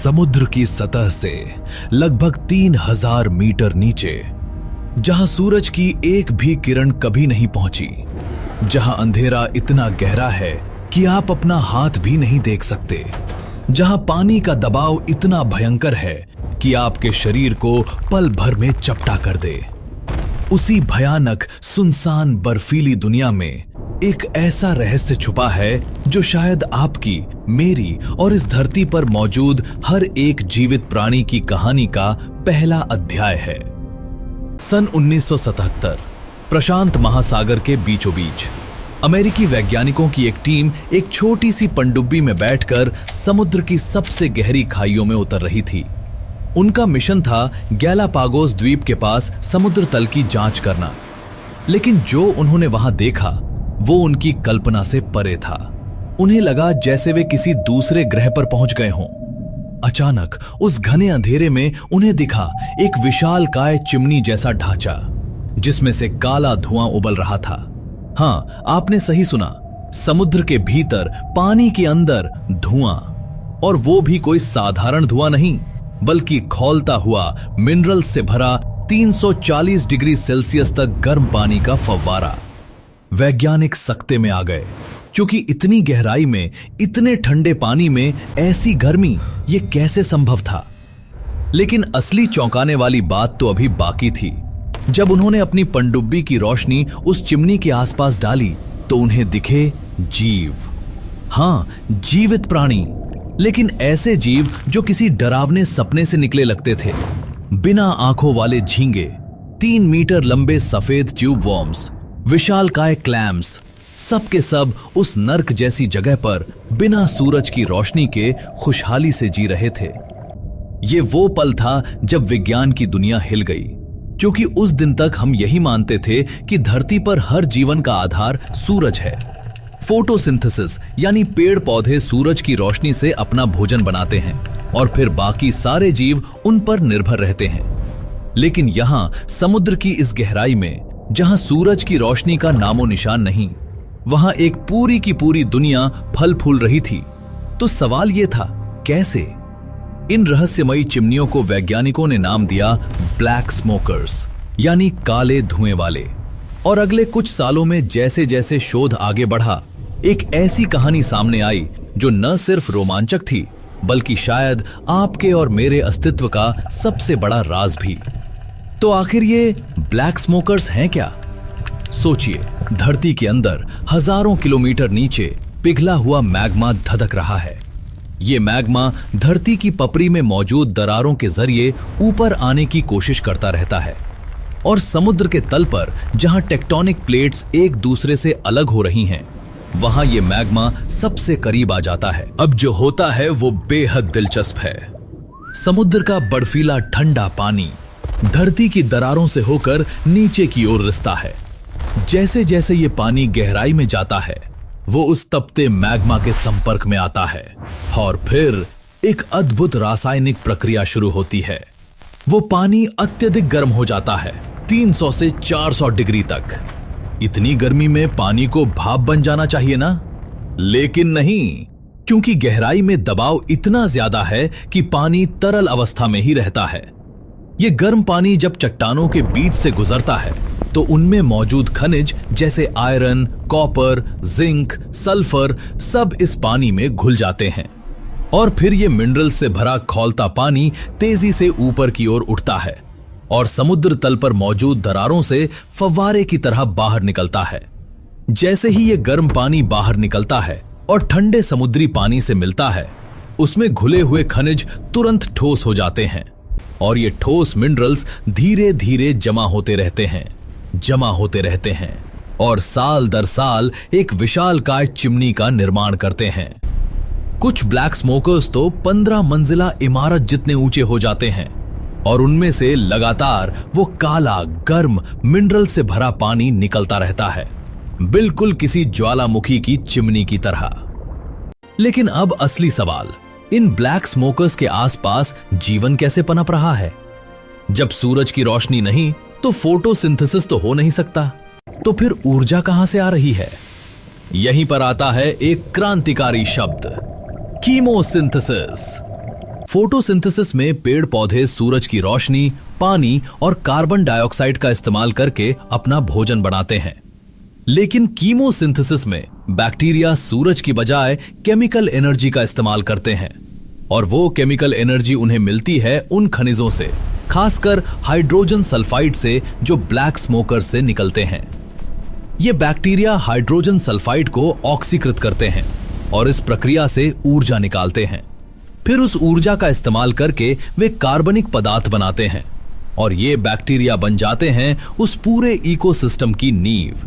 समुद्र की सतह से लगभग 3000 मीटर नीचे, जहां सूरज की एक भी किरण कभी नहीं पहुंची, जहां अंधेरा इतना गहरा है कि आप अपना हाथ भी नहीं देख सकते, जहां पानी का दबाव इतना भयंकर है कि आपके शरीर को पल भर में चपटा कर दे, उसी भयानक सुनसान बर्फीली दुनिया में एक ऐसा रहस्य छुपा है जो शायद आपकी, मेरी और इस धरती पर मौजूद हर एक जीवित प्राणी की कहानी का पहला अध्याय है। सन 1977 प्रशांत महासागर के बीचों बीच अमेरिकी वैज्ञानिकों की एक टीम एक छोटी सी पनडुब्बी में बैठकर समुद्र की सबसे गहरी खाइयों में उतर रही थी। उनका मिशन था गैलापागोस द्वीप के पास समुद्र तल की जांच करना, लेकिन जो उन्होंने वहां देखा वो उनकी कल्पना से परे था। उन्हें लगा जैसे वे किसी दूसरे ग्रह पर पहुंच गए हों। अचानक उस घने अंधेरे में उन्हें दिखा एक विशालकाय चिमनी जैसा ढांचा, जिसमें से काला धुआं उबल रहा था। हाँ, आपने सही सुना, समुद्र के भीतर, पानी के अंदर धुआं, और वो भी कोई साधारण धुआं नहीं, बल्कि खौलता हुआ मिनरल से भरा 340 डिग्री सेल्सियस तक गर्म पानी का फव्वारा। वैज्ञानिक सकते में आ गए, क्योंकि इतनी गहराई में, इतने ठंडे पानी में ऐसी गर्मी, ये कैसे संभव था। लेकिन असली चौंकाने वाली बात तो अभी बाकी थी। जब उन्होंने अपनी पनडुब्बी की रोशनी उस चिमनी के आसपास डाली तो उन्हें दिखे जीव। हाँ, जीवित प्राणी, लेकिन ऐसे जीव जो किसी डरावने सपने से निकले लगते थे। बिना आंखों वाले झींगे, 3 मीटर लंबे सफेद ट्यूब वॉर्म्स, विशालकाय क्लैम्स, सब के सब उस नर्क जैसी जगह पर बिना सूरज की रोशनी के खुशहाली से जी रहे थे। ये वो पल था जब विज्ञान की दुनिया हिल गई, क्योंकि उस दिन तक हम यही मानते थे कि धरती पर हर जीवन का आधार सूरज है। फोटोसिंथेसिस यानी पेड़ पौधे सूरज की रोशनी से अपना भोजन बनाते हैं और फिर बाकी सारे जीव उन पर निर्भर रहते हैं। लेकिन यहां समुद्र की इस गहराई में, जहां सूरज की रोशनी का नामो निशान नहीं, वहां एक पूरी की पूरी दुनिया फल फूल रही थी। तो सवाल यह था, कैसे? इन रहस्यमयी चिमनियों को वैज्ञानिकों ने नाम दिया ब्लैक स्मोकर्स, यानी काले धुएं वाले। और अगले कुछ सालों में जैसे जैसे शोध आगे बढ़ा, एक ऐसी कहानी सामने आई जो न सिर्फ रोमांचक थी, बल्कि शायद आपके और मेरे अस्तित्व का सबसे बड़ा राज भी। तो आखिर ये ब्लैक स्मोकर्स हैं क्या? सोचिए, धरती के अंदर हजारों किलोमीटर नीचे पिघला हुआ मैग्मा धधक रहा है। ये मैग्मा धरती की पपड़ी में मौजूद दरारों के जरिए ऊपर आने की कोशिश करता रहता है, और समुद्र के तल पर जहां टेक्टोनिक प्लेट्स एक दूसरे से अलग हो रही हैं, वहां ये मैग्मा सबसे करीब आ जाता है। अब जो होता है वो बेहद दिलचस्प है। समुद्र का बर्फीला ठंडा पानी धरती की दरारों से होकर नीचे की ओर रिसता है। जैसे जैसे ये पानी गहराई में जाता है, वो उस तपते मैग्मा के संपर्क में आता है, और फिर एक अद्भुत रासायनिक प्रक्रिया शुरू होती है। वो पानी अत्यधिक गर्म हो जाता है, 300 से 400 डिग्री तक। इतनी गर्मी में पानी को भाप बन जाना चाहिए ना? लेकिन नहीं, क्योंकि गहराई में दबाव इतना ज्यादा है कि पानी तरल अवस्था में ही रहता है। ये गर्म पानी जब चट्टानों के बीच से गुजरता है तो उनमें मौजूद खनिज जैसे आयरन, कॉपर, जिंक, सल्फर सब इस पानी में घुल जाते हैं, और फिर ये मिनरल से भरा खौलता पानी तेजी से ऊपर की ओर उठता है और समुद्र तल पर मौजूद दरारों से फव्वारे की तरह बाहर निकलता है। जैसे ही ये गर्म पानी बाहर निकलता है और ठंडे समुद्री पानी से मिलता है, उसमें घुले हुए खनिज तुरंत ठोस हो जाते हैं, और ये ठोस मिनरल्स धीरे धीरे जमा होते रहते हैं और साल दर साल एक विशालकाय चिमनी का निर्माण करते हैं। कुछ ब्लैक स्मोकर्स तो 15 मंजिला इमारत जितने ऊंचे हो जाते हैं, और उनमें से लगातार वो काला गर्म मिनरल से भरा पानी निकलता रहता है, बिल्कुल किसी ज्वालामुखी की चिमनी की तरह। लेकिन अब असली सवाल, इन ब्लैक स्मोकर्स के आसपास जीवन कैसे पनप रहा है? जब सूरज की रोशनी नहीं तो फोटोसिंथेसिस तो हो नहीं सकता, तो फिर ऊर्जा कहां से आ रही है? यहीं पर आता है एक क्रांतिकारी शब्द, कीमोसिंथेसिस। फोटोसिंथेसिस में पेड़ पौधे सूरज की रोशनी, पानी और कार्बन डाइऑक्साइड का इस्तेमाल करके अपना भोजन बनाते हैं। लेकिन कीमोसिंथेसिस में बैक्टीरिया सूरज की बजाय केमिकल एनर्जी का इस्तेमाल करते हैं, और वो केमिकल एनर्जी उन्हें मिलती है उन खनिजों से, खासकर हाइड्रोजन सल्फाइड से जो ब्लैक स्मोकर से निकलते हैं। ये बैक्टीरिया हाइड्रोजन सल्फाइड को ऑक्सीकृत करते हैं और इस प्रक्रिया से ऊर्जा निकालते हैं। फिर उस ऊर्जा का इस्तेमाल करके वे कार्बनिक पदार्थ बनाते हैं और ये बैक्टीरिया बन जाते हैं उस पूरे इकोसिस्टम की नींव।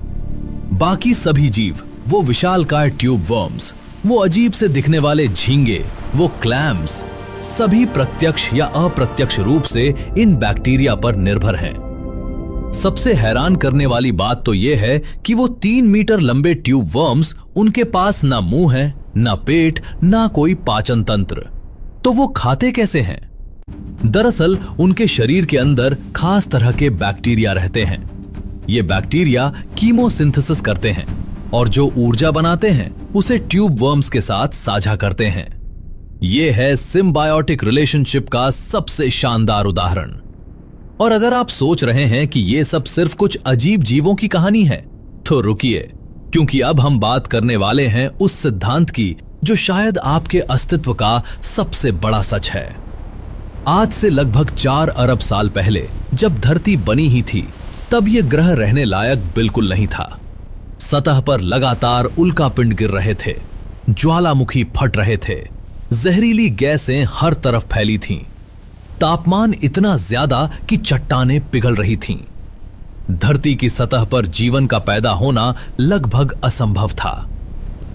बाकी सभी जीव, वो विशालकाय ट्यूब वर्म्स, वो अजीब से दिखने वाले झींगे, वो क्लैम्स, सभी प्रत्यक्ष या अप्रत्यक्ष रूप से इन बैक्टीरिया पर निर्भर हैं। सबसे हैरान करने वाली बात तो यह है कि वो 3 मीटर लंबे ट्यूब वर्म्स, उनके पास ना मुंह है, ना पेट, ना कोई पाचन तंत्र। तो वो खाते कैसे हैं? दरअसल उनके शरीर के अंदर खास तरह के बैक्टीरिया रहते हैं। ये बैक्टीरिया कीमोसिंथेसिस करते हैं और जो ऊर्जा बनाते हैं उसे ट्यूब वर्म्स के साथ साझा करते हैं। ये है सिम्बायोटिक रिलेशनशिप का सबसे शानदार उदाहरण। और अगर आप सोच रहे हैं कि ये सब सिर्फ कुछ अजीब जीवों की कहानी है, तो रुकिए, क्योंकि अब हम बात करने वाले हैं उस सिद्धांत की जो शायद आपके अस्तित्व का सबसे बड़ा सच है। आज से लगभग 4 अरब साल पहले जब धरती बनी ही थी, तब यह ग्रह रहने लायक बिल्कुल नहीं था। सतह पर लगातार उल्कापिंड गिर रहे थे, ज्वालामुखी फट रहे थे, जहरीली गैसें हर तरफ फैली थीं, तापमान इतना ज्यादा कि चट्टानें पिघल रही थीं। धरती की सतह पर जीवन का पैदा होना लगभग असंभव था।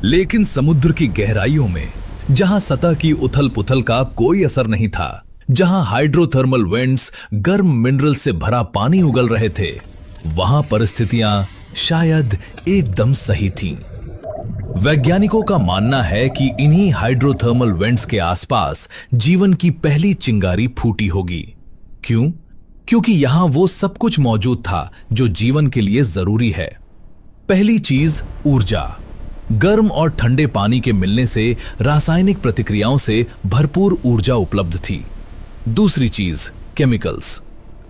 लेकिन समुद्र की गहराइयों में, जहां सतह की उथल पुथल का कोई असर नहीं था, जहां हाइड्रोथर्मल वेंट्स गर्म मिनरल से भरा पानी उगल रहे थे, वहां परिस्थितियां शायद एकदम सही थीं। वैज्ञानिकों का मानना है कि इन्हीं हाइड्रोथर्मल वेंट्स के आसपास जीवन की पहली चिंगारी फूटी होगी। क्यों? क्योंकि यहां वो सब कुछ मौजूद था जो जीवन के लिए जरूरी है। पहली चीज, ऊर्जा। गर्म और ठंडे पानी के मिलने से रासायनिक प्रतिक्रियाओं से भरपूर ऊर्जा उपलब्ध थी। दूसरी चीज, chemicals.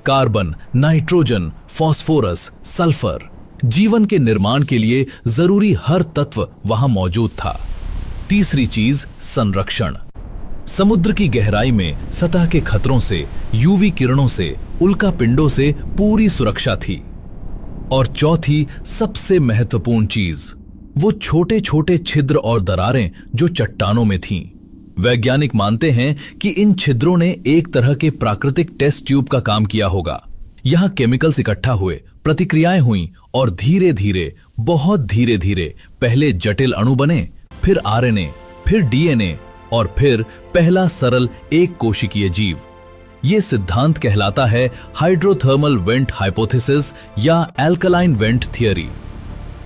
Carbon, nitrogen, phosphorus, sulphur, जीवन के निर्माण के लिए जरूरी हर तत्व वहां मौजूद था। तीसरी चीज, संरक्षण। समुद्र की गहराई में सतह के खतरों से, यूवी किरणों से, उल्कापिंडों से पूरी सुरक्षा थी। और चौथी सबसे महत्वपूर्ण चीज, वो छोटे छोटे छिद्र और दरारें जो चट्टानों में थीं। वैज्ञानिक मानते हैं कि इन छिद्रों ने एक तरह के प्राकृतिक टेस्ट ट्यूब का काम किया होगा। यहां केमिकल्स इकट्ठा हुए, प्रतिक्रियाएं हुईं और धीरे धीरे, बहुत धीरे धीरे पहले जटिल अणु बने, फिर आरएनए, फिर डीएनए और फिर पहला सरल एक कोशिकीय जीव। यह सिद्धांत कहलाता है हाइड्रोथर्मल वेंट हाइपोथेसिस या एल्कलाइन वेंट थियरी।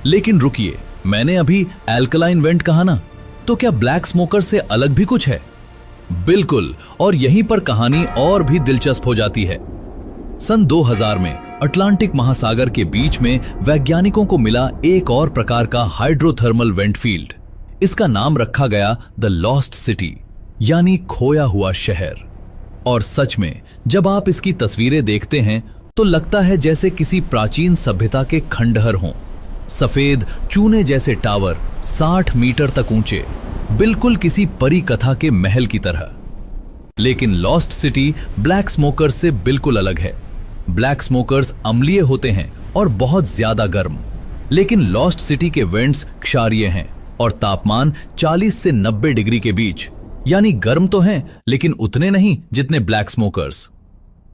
लेकिन रुकिए, मैंने अभी एल्कलाइन वेंट कहा ना, तो क्या ब्लैक स्मोकर से अलग भी कुछ है? बिल्कुल, और यहीं पर कहानी और भी दिलचस्प हो जाती है। सन 2000 में अटलांटिक महासागर के बीच में वैज्ञानिकों को मिला एक और प्रकार का हाइड्रोथर्मल वेंट फील्ड। इसका नाम रखा गया द लॉस्ट सिटी, यानी खोया हुआ शहर। और सच में जब आप इसकी तस्वीरें देखते हैं तो लगता है जैसे किसी प्राचीन सभ्यता के खंडहर हों। सफेद चूने जैसे टावर 60 मीटर तक ऊंचे, बिल्कुल किसी परी कथा के महल की तरह। लेकिन लॉस्ट सिटी ब्लैक स्मोकर्स से बिल्कुल अलग है। ब्लैक स्मोकर्स अम्लीय होते हैं और बहुत ज्यादा गर्म, लेकिन लॉस्ट सिटी के वेंट्स क्षारीय हैं और तापमान 40 से 90 डिग्री के बीच, यानी गर्म तो हैं लेकिन उतने नहीं जितने ब्लैक स्मोकर्स।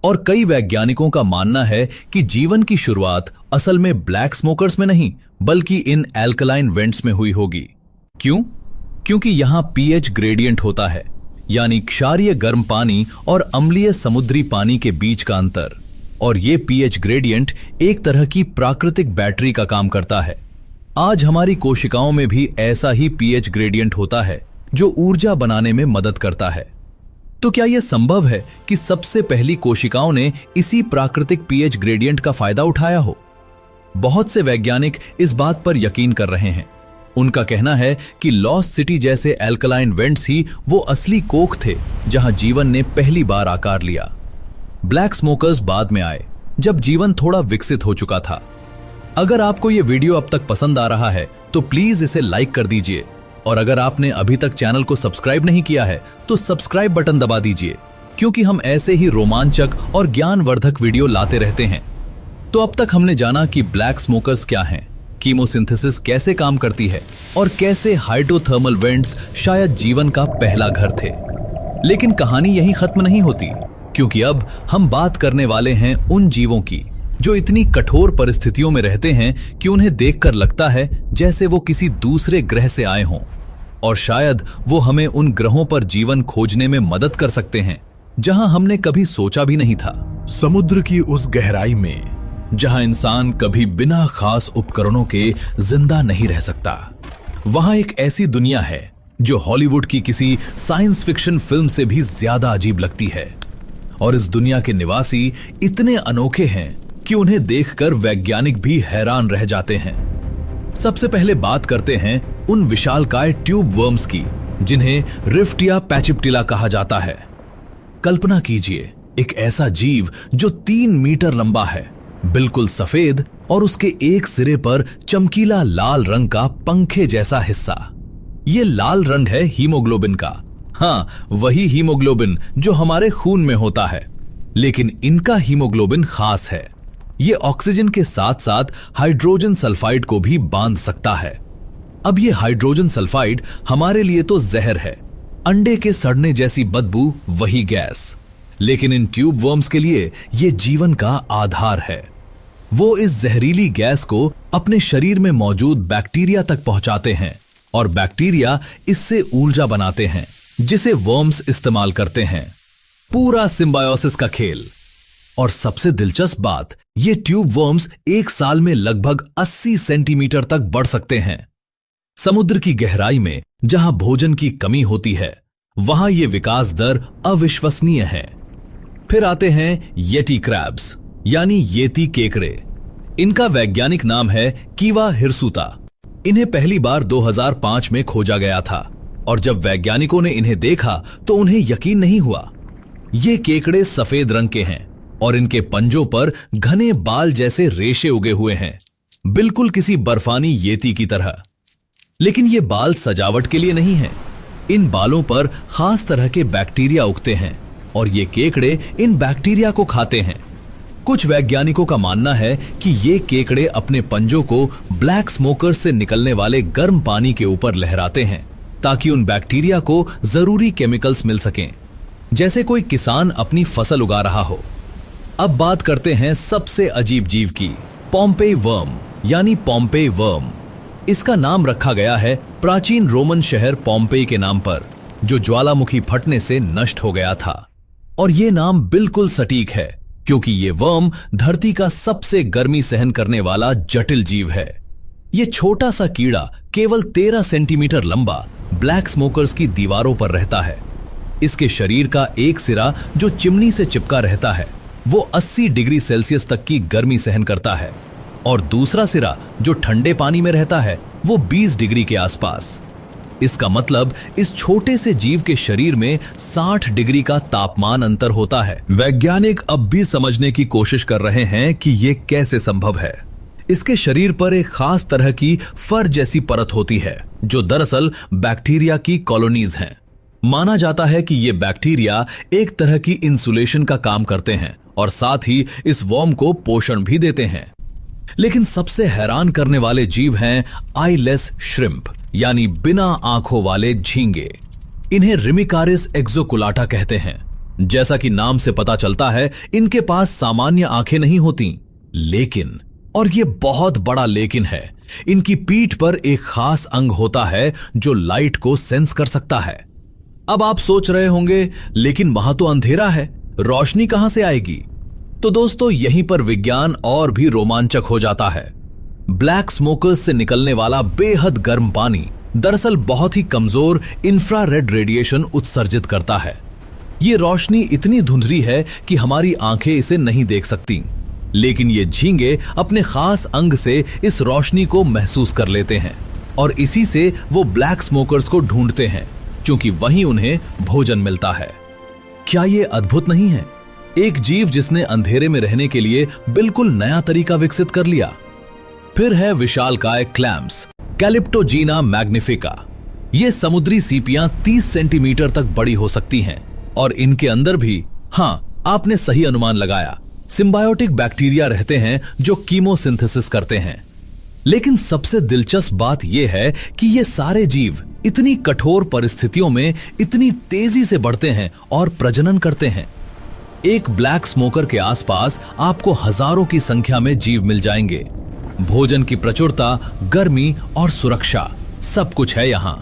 और कई वैज्ञानिकों का मानना है कि जीवन की शुरुआत असल में ब्लैक स्मोकर्स में नहीं बल्कि इन एल्कलाइन वेंट्स में हुई होगी। क्यों? क्योंकि यहां पीएच ग्रेडियंट होता है, यानी क्षारीय गर्म पानी और अम्लीय समुद्री पानी के बीच का अंतर। और ये पीएच ग्रेडियंट एक तरह की प्राकृतिक बैटरी का काम करता है। आज हमारी कोशिकाओं में भी ऐसा ही पीएच ग्रेडियंट होता है जो ऊर्जा बनाने में मदद करता है। तो क्या यह संभव है कि सबसे पहली कोशिकाओं ने इसी प्राकृतिक पीएच ग्रेडियंट का फायदा उठाया हो? बहुत से वैज्ञानिक इस बात पर यकीन कर रहे हैं। उनका कहना है कि लॉस्ट सिटी जैसे एल्कलाइन वेंट्स ही वो असली कोख थे जहां जीवन ने पहली बार आकार लिया। ब्लैक स्मोकर्स बाद में आए जब जीवन थोड़ा विकसित हो चुका था। अगर आपको ये वीडियो अब तक पसंद आ रहा है तो प्लीज इसे लाइक कर दीजिए, और अगर आपने अभी तक चैनल को सब्सक्राइब नहीं किया है तो सब्सक्राइब बटन दबा दीजिए, क्योंकि हम ऐसे ही रोमांचक और ज्ञानवर्धक वीडियो लाते रहते हैं। तो अब तक हमने जाना कि ब्लैक स्मोकर्स क्या हैं, कीमोसिंथेसिस कैसे काम करती है और कैसे हाइड्रोथर्मल वेंट्स शायद जीवन का पहला घर थे। लेकिन कहानी यहीं खत्म नहीं होती, क्योंकि अब हम बात करने वाले हैं उन जीवों की जो इतनी कठोर परिस्थितियों में रहते हैं कि उन्हें देखकर लगता है जैसे वो किसी दूसरे ग्रह से आए हों, और शायद वो हमें उन ग्रहों पर जीवन खोजने में मदद कर सकते हैं जहां हमने कभी सोचा भी नहीं था। समुद्र की उस गहराई में जहां इंसान कभी बिना खास उपकरणों के जिंदा नहीं रह सकता, वहां एक ऐसी दुनिया है जो हॉलीवुड की किसी साइंस फिक्शन फिल्म से भी ज्यादा अजीब लगती है। और इस दुनिया के निवासी इतने अनोखे हैं कि उन्हें देखकर वैज्ञानिक भी हैरान रह जाते हैं। सबसे पहले बात करते हैं उन विशालकाय ट्यूब वर्म्स की, जिन्हें रिफ्ट या पैचिप्टिला कहा जाता है। कल्पना कीजिए एक ऐसा जीव जो 3 मीटर लंबा है, बिल्कुल सफेद, और उसके एक सिरे पर चमकीला लाल रंग का पंखे जैसा हिस्सा। ये लाल रंग है हीमोग्लोबिन का। हाँ, वही हीमोग्लोबिन जो हमारे खून में होता है, लेकिन इनका हीमोग्लोबिन खास है। ये ऑक्सीजन के साथ साथ हाइड्रोजन सल्फाइड को भी बांध सकता है। अब ये हाइड्रोजन सल्फाइड हमारे लिए तो जहर है, अंडे के सड़ने जैसी बदबू वही गैस, लेकिन इन ट्यूब वर्म्स के लिए ये जीवन का आधार है। वो इस जहरीली गैस को अपने शरीर में मौजूद बैक्टीरिया तक पहुंचाते हैं, और बैक्टीरिया इससे ऊर्जा बनाते हैं जिसे वर्म्स इस्तेमाल करते हैं। पूरा सिम्बायोसिस का खेल। और सबसे दिलचस्प बात, ये ट्यूब वर्म्स एक साल में लगभग 80 सेंटीमीटर तक बढ़ सकते हैं। समुद्र की गहराई में जहां भोजन की कमी होती है, वहां ये विकास दर अविश्वसनीय है। फिर आते हैं येटी क्रैब्स, यानी येती केकड़े। इनका वैज्ञानिक नाम है कीवा हिरसुता। इन्हें पहली बार 2005 में खोजा गया था, और जब वैज्ञानिकों ने इन्हें देखा तो उन्हें यकीन नहीं हुआ। ये केकड़े सफेद रंग के हैं और इनके पंजों पर घने बाल जैसे रेशे उगे हुए हैं, बिल्कुल किसी बर्फानी येती की तरह। लेकिन ये बाल सजावट के लिए नहीं हैं। इन बालों पर खास तरह के बैक्टीरिया उगते हैं, और ये केकड़े इन बैक्टीरिया को खाते हैं। कुछ वैज्ञानिकों का मानना है कि ये केकड़े अपने पंजों को ब्लैक स्मोकर से निकलने वाले गर्म पानी के ऊपर लहराते हैं, ताकि उन बैक्टीरिया को जरूरी केमिकल्स मिल सकें, जैसे कोई किसान अपनी फसल उगा रहा हो। अब बात करते हैं सबसे अजीब जीव की, पोम्पेई वर्म, यानी पोम्पेई वर्म। इसका नाम रखा गया है प्राचीन रोमन शहर पोम्पेई के नाम पर, जो ज्वालामुखी फटने से नष्ट हो गया था। और ये नाम बिल्कुल सटीक है, क्योंकि ये वर्म धरती का सबसे गर्मी सहन करने वाला जटिल जीव है। ये छोटा सा कीड़ा केवल 13 सेंटीमीटर लंबा ब्लैक स्मोकर्स की दीवारों पर रहता है। इसके शरीर का एक सिरा जो चिमनी से चिपका रहता है, वो 80 डिग्री सेल्सियस तक की गर्मी सहन करता है, और दूसरा सिरा जो ठंडे पानी में रहता है, वो 20 डिग्री के आसपास। इसका मतलब इस छोटे से जीव के शरीर में 60 डिग्री का तापमान अंतर होता है। वैज्ञानिक अब भी समझने की कोशिश कर रहे हैं कि ये कैसे संभव है। इसके शरीर पर एक खास तरह की फर जैसी परत होती है, जो दरअसल बैक्टीरिया की कॉलोनीज हैं। माना जाता है कि ये बैक्टीरिया एक तरह की इंसुलेशन का काम करते हैं, और साथ ही इस वर्म को पोषण भी देते हैं। लेकिन सबसे हैरान करने वाले जीव हैं आईलेस श्रिम्प, यानी बिना आंखों वाले झींगे। इन्हें रिमिकारिस एक्सोकुलाटा कहते हैं। जैसा कि नाम से पता चलता है, इनके पास सामान्य आंखें नहीं होती, लेकिन, और ये बहुत बड़ा लेकिन है, इनकी पीठ पर एक खास अंग होता है जो लाइट को सेंस कर सकता है। अब आप सोच रहे होंगे, लेकिन वहां तो अंधेरा है, रोशनी कहां से आएगी? तो दोस्तों, यहीं पर विज्ञान और भी रोमांचक हो जाता है। ब्लैक स्मोकर्स से निकलने वाला बेहद गर्म पानी दरअसल बहुत ही कमजोर इंफ्रारेड रेडिएशन उत्सर्जित करता है। ये रोशनी इतनी धुंधली है कि हमारी आंखें इसे नहीं देख सकती, लेकिन ये झींगे अपने खास अंग से इस रोशनी को महसूस कर लेते हैं। और इसी से वो ब्लैक स्मोकर्स को ढूंढते हैं, क्योंकि वहीं उन्हें भोजन मिलता है। क्या ये अद्भुत नहीं है? एक जीव जिसने अंधेरे में रहने के लिए बिल्कुल नया तरीका विकसित कर लिया। फिर है विशालकाय क्लैम्स, कैलिप्टोजीना मैग्निफिका। ये समुद्री सीपियां 30 सेंटीमीटर तक बड़ी हो सकती हैं और इनके अंदर भी, हाँ, आपने सही अनुमान लगाया, सिम्बायोटिक बैक्टीरिया रहते हैं जो कीमोसिंथेसिस करते हैं। लेकिन सबसे दिलचस्प बात यह है कि ये सारे जीव इतनी कठोर परिस्थितियों में इतनी तेजी से बढ़ते हैं और प्रजनन करते हैं। एक ब्लैक स्मोकर के आसपास आपको हजारों की संख्या में जीव मिल जाएंगे। भोजन की प्रचुरता, गर्मी और सुरक्षा सब कुछ है यहाँ।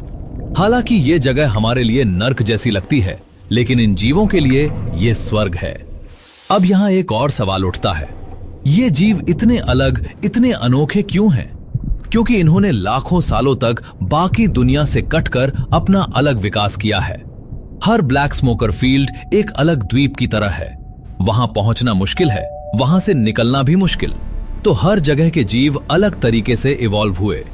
हालांकि ये जगह हमारे लिए नर्क जैसी लगती है, लेकिन इन जीवों के लिए ये स्वर्ग है। अब यहाँ एक और सवाल उठता है, ये जीव इतने अलग, इतने अनोखे क्यों हैं? क्योंकि इन्होंने लाखों सालों तक बाकी दुनिया से कटकर अपना अलग विकास किया है। हर ब्लैक स्मोकर फील्ड एक अलग द्वीप की तरह है। वहां पहुंचना मुश्किल है, वहां से निकलना भी मुश्किल। तो हर जगह के जीव अलग तरीके से इवॉल्व हुए।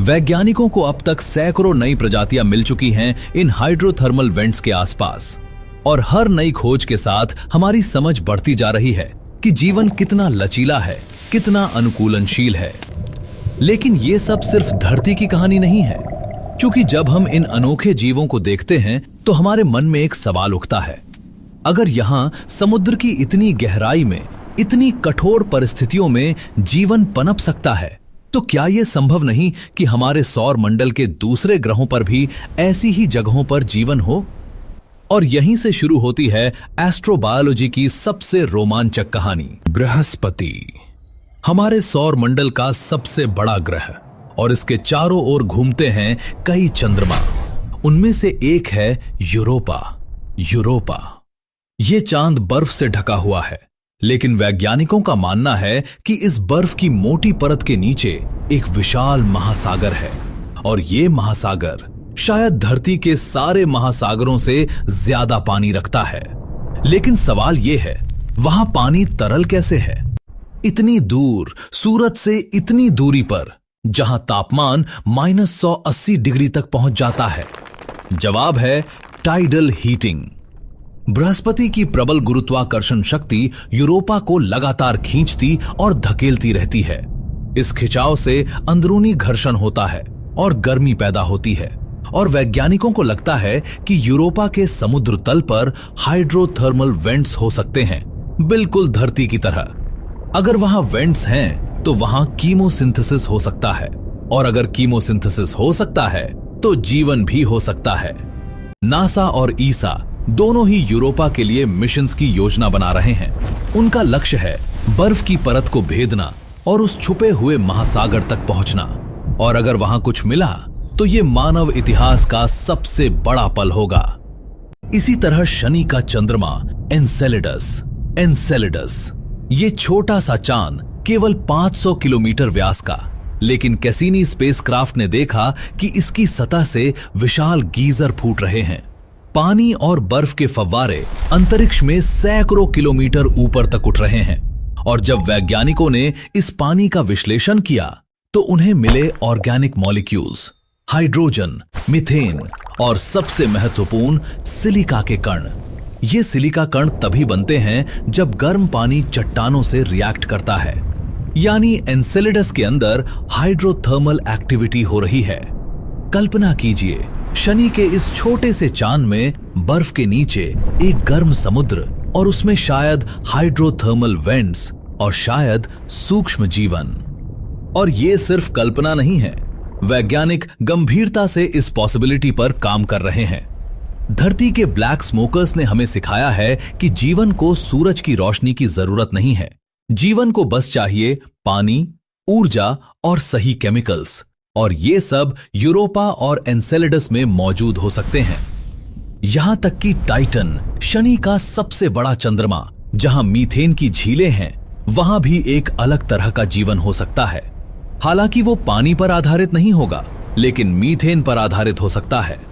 वैज्ञानिकों को अब तक सैकड़ों नई प्रजातियां मिल चुकी हैं इन हाइड्रोथर्मल वेंट्स के आसपास, और हर नई खोज के साथ हमारी समझ बढ़ती जा रही है कि जीवन कितना लचीला है, कितना अनुकूलनशील है। लेकिन ये सब सिर्फ धरती की कहानी नहीं है, क्योंकि जब हम इन अनोखे जीवों को देखते हैं तो हमारे मन में एक सवाल उठता है, अगर यहां समुद्र की इतनी गहराई में, इतनी कठोर परिस्थितियों में जीवन पनप सकता है, तो क्या यह संभव नहीं कि हमारे सौर मंडल के दूसरे ग्रहों पर भी ऐसी ही जगहों पर जीवन हो? और यहीं से शुरू होती है एस्ट्रोबायोलॉजी की सबसे रोमांचक कहानी। बृहस्पति हमारे सौर मंडल का सबसे बड़ा ग्रह, और इसके चारों ओर घूमते हैं कई चंद्रमा। उनमें से एक है यूरोपा। यूरोपा ये चांद बर्फ से ढका हुआ है, लेकिन वैज्ञानिकों का मानना है कि इस बर्फ की मोटी परत के नीचे एक विशाल महासागर है, और ये महासागर शायद धरती के सारे महासागरों से ज्यादा पानी रखता है। लेकिन सवाल यह है, वहां पानी तरल कैसे है? इतनी दूर, सूरज से इतनी दूरी पर, जहां तापमान -180 डिग्री तक पहुंच जाता है। जवाब है टाइडल हीटिंग। बृहस्पति की प्रबल गुरुत्वाकर्षण शक्ति यूरोपा को लगातार खींचती और धकेलती रहती है। इस खिंचाव से अंदरूनी घर्षण होता है और गर्मी पैदा होती है, और वैज्ञानिकों को लगता है कि यूरोपा के समुद्र तल पर हाइड्रोथर्मल वेंट्स हो सकते हैं, बिल्कुल धरती की तरह। अगर वहां वेंट्स हैं तो वहां कीमोसिंथेसिस हो सकता है, और अगर कीमोसिंथेसिस हो सकता है तो जीवन भी हो सकता है। नासा और ईसा दोनों ही यूरोपा के लिए मिशंस की योजना बना रहे हैं। उनका लक्ष्य है बर्फ की परत को भेदना और उस छुपे हुए महासागर तक पहुंचना, और अगर वहां कुछ मिला तो ये मानव इतिहास का सबसे बड़ा पल होगा। इसी तरह शनि का चंद्रमा एनसेलेडस ये छोटा सा चांद, केवल 500 किलोमीटर व्यास का, लेकिन कैसीनी स्पेसक्राफ्ट ने देखा कि इसकी सतह से विशाल गीजर फूट रहे हैं। पानी और बर्फ के फव्वारे अंतरिक्ष में सैकड़ों किलोमीटर ऊपर तक उठ रहे हैं, और जब वैज्ञानिकों ने इस पानी का विश्लेषण किया तो उन्हें मिले ऑर्गेनिक मॉलिक्यूल्स, हाइड्रोजन, मीथेन और सबसे महत्वपूर्ण सिलिका के कण। ये सिलिका कण तभी बनते हैं जब गर्म पानी चट्टानों से रिएक्ट करता है, यानी एनसेलेडस के अंदर हाइड्रोथर्मल एक्टिविटी हो रही है। कल्पना कीजिए, शनि के इस छोटे से चांद में बर्फ के नीचे एक गर्म समुद्र, और उसमें शायद हाइड्रोथर्मल वेंट्स और शायद सूक्ष्म जीवन। और ये सिर्फ कल्पना नहीं है, वैज्ञानिक गंभीरता से इस पॉसिबिलिटी पर काम कर रहे हैं। धरती के ब्लैक स्मोकर्स ने हमें सिखाया है कि जीवन को सूरज की रोशनी की जरूरत नहीं है। जीवन को बस चाहिए पानी, ऊर्जा और सही केमिकल्स, और ये सब यूरोपा और एनसेलेडस में मौजूद हो सकते हैं। यहां तक कि टाइटन, शनि का सबसे बड़ा चंद्रमा, जहां मीथेन की झीलें हैं, वहां भी एक अलग तरह का जीवन हो सकता है। हालांकि वो पानी पर आधारित नहीं होगा, लेकिन मीथेन पर आधारित हो सकता है।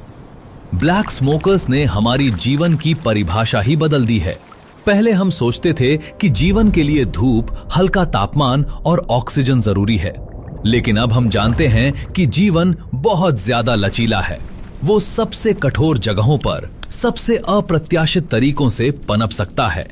ब्लैक स्मोकर्स ने हमारी जीवन की परिभाषा ही बदल दी है। पहले हम सोचते थे कि जीवन के लिए धूप, हल्का तापमान और ऑक्सीजन जरूरी है, लेकिन अब हम जानते हैं कि जीवन बहुत ज्यादा लचीला है। वो सबसे कठोर जगहों पर सबसे अप्रत्याशित तरीकों से पनप सकता है।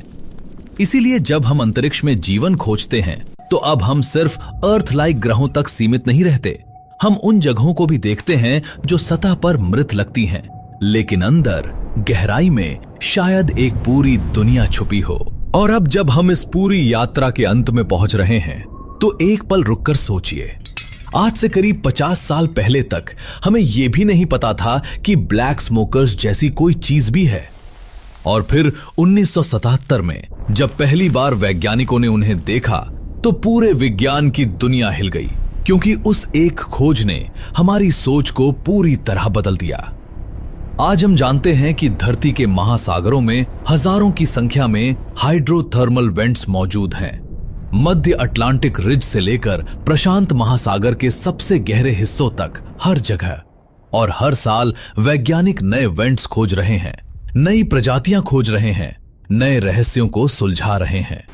इसीलिए जब हम अंतरिक्ष में जीवन खोजते हैं तो अब हम सिर्फ अर्थ लाइक ग्रहों तक सीमित नहीं रहते। हम उन जगहों को भी देखते हैं जो सतह पर मृत लगती हैं, लेकिन अंदर गहराई में शायद एक पूरी दुनिया छुपी हो। और अब जब हम इस पूरी यात्रा के अंत में पहुंच रहे हैं तो एक पल रुककर सोचिए, आज से करीब 50 साल पहले तक हमें यह भी नहीं पता था कि ब्लैक स्मोकर्स जैसी कोई चीज भी है। और फिर 1977 में जब पहली बार वैज्ञानिकों ने उन्हें देखा तो पूरे विज्ञान की दुनिया हिल गई, क्योंकि उस एक खोज ने हमारी सोच को पूरी तरह बदल दिया। आज हम जानते हैं कि धरती के महासागरों में हजारों की संख्या में हाइड्रोथर्मल वेंट्स मौजूद हैं। मध्य अटलांटिक रिज से लेकर प्रशांत महासागर के सबसे गहरे हिस्सों तक हर जगह। और हर साल वैज्ञानिक नए वेंट्स खोज रहे हैं, नई प्रजातियां खोज रहे हैं, नए रहस्यों को सुलझा रहे हैं।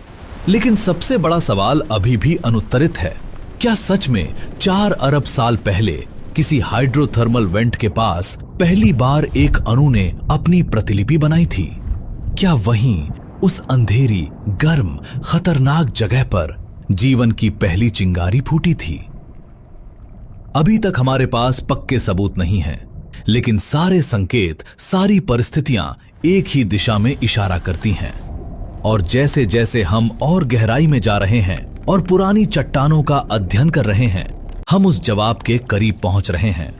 लेकिन सबसे बड़ा सवाल अभी भी अनुत्तरित है। क्या सच में 4 अरब साल पहले किसी हाइड्रोथर्मल वेंट के पास पहली बार एक अणु ने अपनी प्रतिलिपि बनाई थी? क्या वहीं उस अंधेरी, गर्म, खतरनाक जगह पर जीवन की पहली चिंगारी फूटी थी? अभी तक हमारे पास पक्के सबूत नहीं हैं, लेकिन सारे संकेत, सारी परिस्थितियां एक ही दिशा में इशारा करती हैं। और जैसे जैसे हम और गहराई में जा रहे हैं और पुरानी चट्टानों का अध्ययन कर रहे हैं, हम उस जवाब के करीब पहुंच रहे हैं।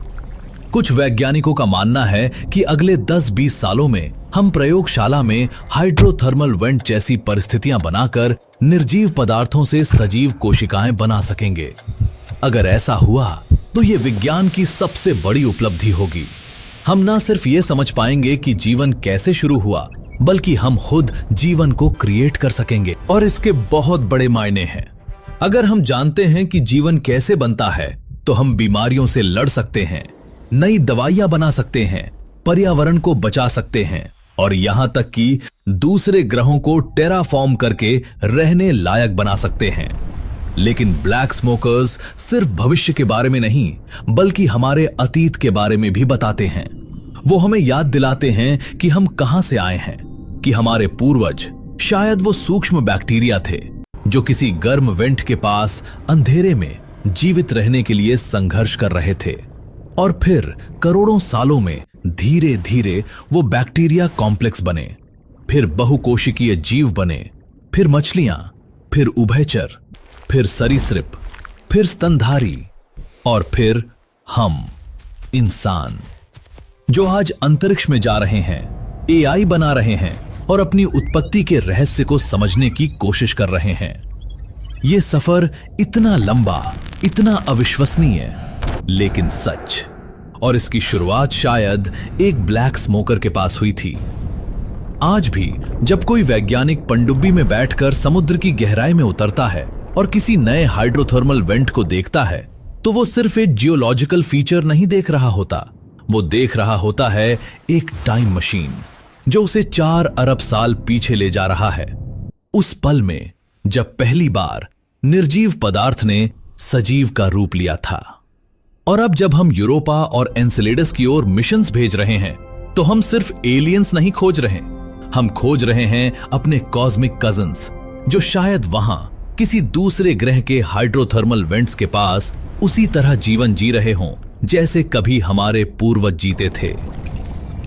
कुछ वैज्ञानिकों का मानना है कि अगले 10-20 सालों में हम प्रयोगशाला में हाइड्रोथर्मल वेंट जैसी परिस्थितियां बनाकर निर्जीव पदार्थों से सजीव कोशिकाएं बना सकेंगे। अगर ऐसा हुआ तो यह विज्ञान की सबसे बड़ी उपलब्धि होगी। हम न सिर्फ ये समझ पाएंगे कि जीवन कैसे शुरू हुआ, बल्कि हम खुद जीवन को क्रिएट कर सकेंगे। और इसके बहुत बड़े मायने हैं। अगर हम जानते हैं कि जीवन कैसे बनता है तो हम बीमारियों से लड़ सकते हैं, नई दवाइयां बना सकते हैं, पर्यावरण को बचा सकते हैं और यहां तक कि दूसरे ग्रहों को टेराफॉर्म करके रहने लायक बना सकते हैं। लेकिन ब्लैक स्मोकर्स सिर्फ भविष्य के बारे में नहीं, बल्कि हमारे अतीत के बारे में भी बताते हैं। वो हमें याद दिलाते हैं कि हम कहां से आए हैं, कि हमारे पूर्वज शायद वो सूक्ष्म बैक्टीरिया थे जो किसी गर्म वेंट के पास अंधेरे में जीवित रहने के लिए संघर्ष कर रहे थे। और फिर करोड़ों सालों में धीरे धीरे वो बैक्टीरिया कॉम्प्लेक्स बने, फिर बहुकोशिकीय जीव बने, फिर मछलियां, फिर उभयचर, फिर सरीसृप, फिर स्तनधारी और फिर हम इंसान, जो आज अंतरिक्ष में जा रहे हैं, एआई बना रहे हैं और अपनी उत्पत्ति के रहस्य को समझने की कोशिश कर रहे हैं। ये सफर इतना लंबा, इतना अविश्वसनीय, लेकिन सच। और इसकी शुरुआत शायद एक ब्लैक स्मोकर के पास हुई थी। आज भी जब कोई वैज्ञानिक पनडुब्बी में बैठकर समुद्र की गहराई में उतरता है और किसी नए हाइड्रोथर्मल वेंट को देखता है, तो वो सिर्फ एक जियोलॉजिकल फीचर नहीं देख रहा होता, वो देख रहा होता है एक टाइम मशीन जो उसे 4 अरब साल पीछे ले जा रहा है। उस पल में जब पहली बार निर्जीव पदार्थ ने सजीव का रूप लिया था। और अब जब हम यूरोपा और एनसेलेडस की ओर मिशंस भेज रहे हैं, तो हम सिर्फ एलियंस नहीं खोज रहे, हम खोज रहे हैं अपने कॉस्मिक कजन्स, जो शायद वहां किसी दूसरे ग्रह के हाइड्रोथर्मल वेंट्स के पास उसी तरह जीवन जी रहे हों जैसे कभी हमारे पूर्वज जीते थे।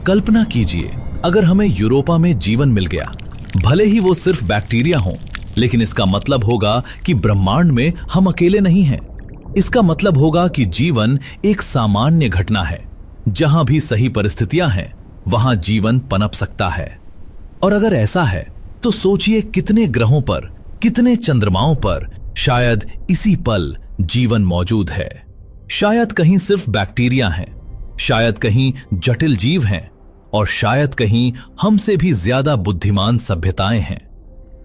कल्पना कीजिए, अगर हमें यूरोपा में जीवन मिल गया, भले ही वो सिर्फ बैक्टीरिया हों, लेकिन इसका मतलब होगा कि ब्रह्मांड में हम अकेले नहीं हैं। इसका मतलब होगा कि जीवन एक सामान्य घटना है, जहां भी सही परिस्थितियां हैं वहां जीवन पनप सकता है। और अगर ऐसा है तो सोचिए कितने ग्रहों पर, कितने चंद्रमाओं पर शायद इसी पल जीवन मौजूद है। शायद कहीं सिर्फ बैक्टीरिया हैं, शायद कहीं जटिल जीव हैं और शायद कहीं हमसे भी ज्यादा बुद्धिमान सभ्यताएं हैं।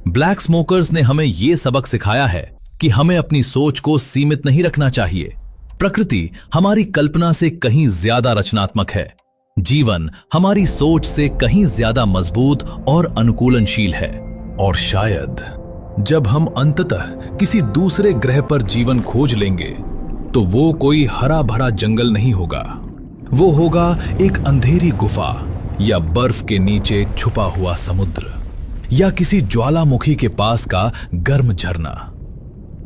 ब्लैक स्मोकर्स ने हमें यह सबक सिखाया है कि हमें अपनी सोच को सीमित नहीं रखना चाहिए। प्रकृति हमारी कल्पना से कहीं ज्यादा रचनात्मक है, जीवन हमारी सोच से कहीं ज्यादा मजबूत और अनुकूलनशील है। और शायद जब हम अंततः किसी दूसरे ग्रह पर जीवन खोज लेंगे, तो वो कोई हरा भरा जंगल नहीं होगा। वो होगा एक अंधेरी गुफा, या बर्फ के नीचे छुपा हुआ समुद्र, या किसी ज्वालामुखी के पास का गर्म झरना।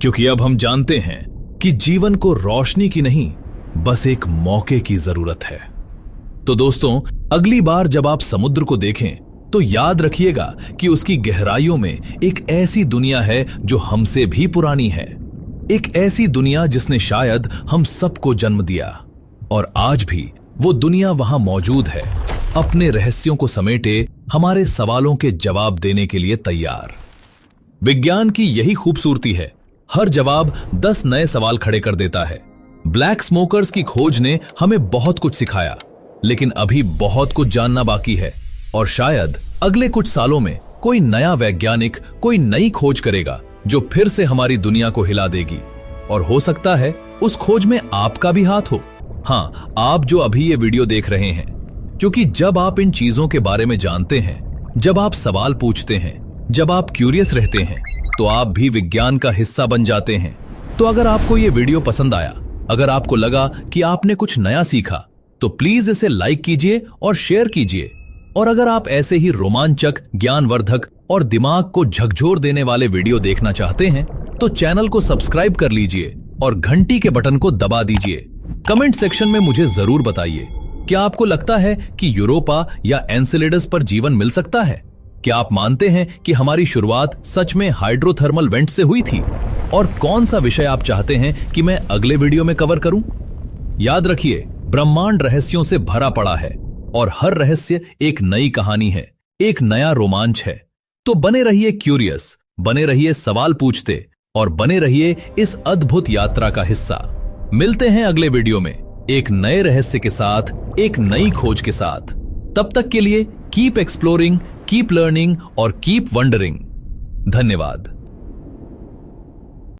क्योंकि अब हम जानते हैं कि जीवन को रोशनी की नहीं, बस एक मौके की जरूरत है। तो दोस्तों, अगली बार जब आप समुद्र को देखें तो याद रखिएगा कि उसकी गहराइयों में एक ऐसी दुनिया है जो हमसे भी पुरानी है। एक ऐसी दुनिया जिसने शायद हम सबको जन्म दिया, और आज भी वो दुनिया वहां मौजूद है, अपने रहस्यों को समेटे हमारे सवालों के जवाब देने के लिए तैयार। विज्ञान की यही खूबसूरती है, हर जवाब 10 नए सवाल खड़े कर देता है। ब्लैक स्मोकर्स की खोज ने हमें बहुत कुछ सिखाया, लेकिन अभी बहुत कुछ जानना बाकी है, और शायद अगले कुछ सालों में कोई नया वैज्ञानिक कोई नई खोज करेगा जो फिर से हमारी दुनिया को हिला देगी। और हो सकता है उस खोज में आपका भी हाथ हो। हाँ, आप जो अभी ये वीडियो देख रहे हैं, क्योंकि जब आप इन चीजों के बारे में जानते हैं, जब आप सवाल पूछते हैं, जब आप क्यूरियस रहते हैं, तो आप भी विज्ञान का हिस्सा बन जाते हैं। तो अगर आपको ये वीडियो पसंद आया, अगर आपको लगा कि आपने कुछ नया सीखा, तो प्लीज इसे लाइक कीजिए और शेयर कीजिए। और अगर आप ऐसे ही रोमांचक, ज्ञानवर्धक और दिमाग को झकझोर देने वाले वीडियो देखना चाहते हैं, तो चैनल को सब्सक्राइब कर लीजिए और घंटी के बटन को दबा दीजिए। कमेंट सेक्शन में मुझे जरूर बताइए, क्या आपको लगता है कि यूरोपा या एनसेलेडस पर जीवन मिल सकता है? क्या आप मानते हैं कि हमारी शुरुआत सच में हाइड्रोथर्मल वेंट से हुई थी? और कौन सा विषय आप चाहते हैं कि मैं अगले वीडियो में कवर करूं? याद रखिए, ब्रह्मांड रहस्यों से भरा पड़ा है, और हर रहस्य एक नई कहानी है, एक नया रोमांच है। तो बने रहिए क्यूरियस, बने रहिए सवाल पूछते, और बने रहिए इस अद्भुत यात्रा का हिस्सा। मिलते हैं अगले वीडियो में एक नए रहस्य के साथ, एक नई खोज के साथ। तब तक के लिए कीप एक्सप्लोरिंग, कीप लर्निंग और कीप वंडरिंग। धन्यवाद।